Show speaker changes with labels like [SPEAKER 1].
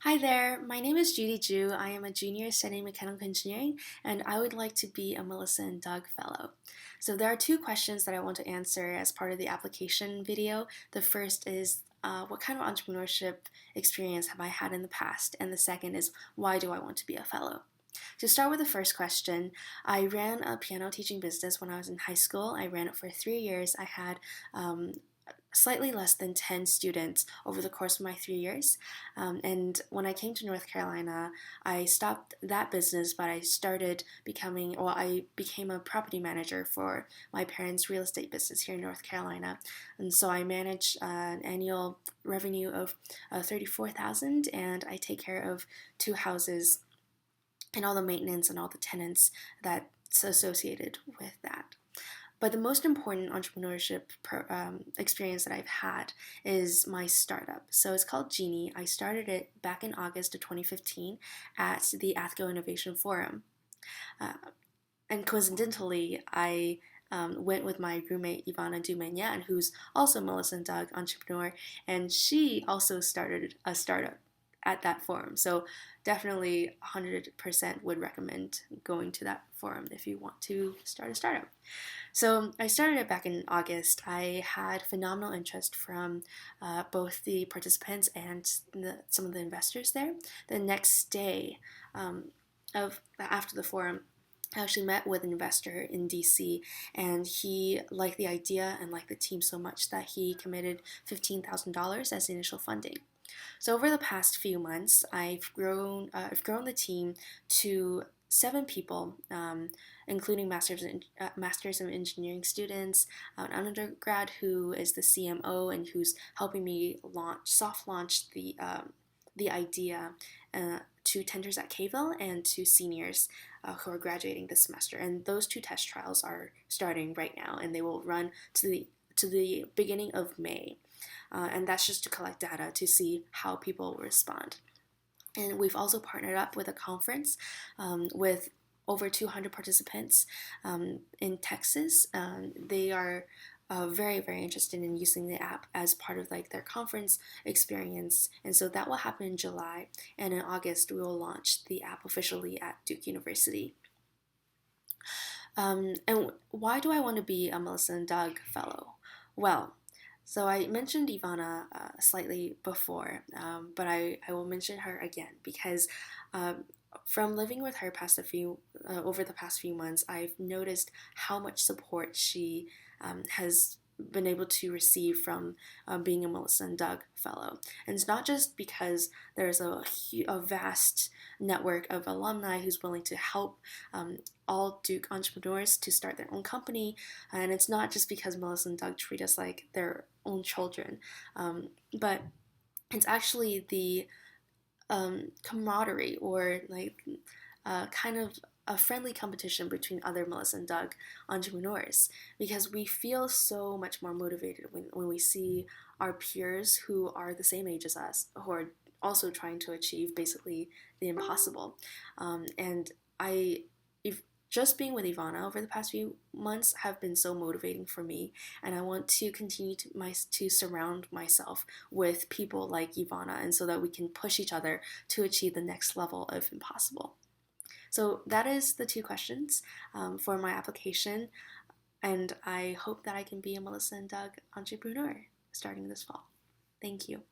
[SPEAKER 1] Hi there, my name is Judy Ju. I am a junior studying mechanical engineering, and I would like to be a Melissa and Doug Fellow. So there are two questions that I want to answer as part of the application video. The first is, what kind of entrepreneurship experience have I had in the past? And the second is, why do I want to be a fellow? To start with the first question, I ran a piano teaching business when I was in high school. I ran it for 3 years. I had slightly less than 10 students over the course of my 3 years. And when I came to North Carolina, I stopped that business, but I became a property manager for my parents' real estate business here in North Carolina. And so I manage an annual revenue of 34,000, and I take care of two houses and all the maintenance and all the tenants that's associated with that. But the most important entrepreneurship experience that I've had is my startup. So it's called Genie. I started it back in August of 2015 at the Athco Innovation Forum. Uh, and coincidentally, I went with my roommate Ivana Dumanyan, who's also Melissa and Doug entrepreneur, and she also started a startup at that forum. So definitely 100% would recommend going to that forum if you want to start a startup. So I started it back in August. I had phenomenal interest from both the participants and some of the investors there. The next day after the forum, I actually met with an investor in DC, and he liked the idea and liked the team so much that he committed $15,000 as initial funding. So over the past few months, I've grown the team to 7 people, including masters of engineering students, an undergrad who is the CMO and who's helping me soft launch the idea to tenders at Kayville and to seniors who are graduating this semester. And those two test trials are starting right now, and they will run to the beginning of May. And that's just to collect data to see how people respond. And we've also partnered up with a conference with over 200 participants in Texas. They are very, very interested in using the app as part of their conference experience. And so that will happen in July. And in August, we will launch the app officially at Duke University. And why do I want to be a Melissa and Doug Fellow? Well, so I mentioned Ivana slightly before, but I will mention her again because from living with her over the past few months, I've noticed how much support she has been able to receive from being a Melissa and Doug Fellow. And it's not just because there's a vast network of alumni who's willing to help all Duke entrepreneurs to start their own company, and it's not just because Melissa and Doug treat us like their own children, but it's actually the camaraderie or kind of a friendly competition between other Melissa and Doug entrepreneurs, because we feel so much more motivated when we see our peers who are the same age as us, who are also trying to achieve basically the impossible. And I, if just being with Ivana over the past few months have been so motivating for me, and I want to continue to surround myself with people like Ivana, and so that we can push each other to achieve the next level of impossible. So that is the two questions for my application, and I hope that I can be a Melissa and Doug entrepreneur starting this fall. Thank you.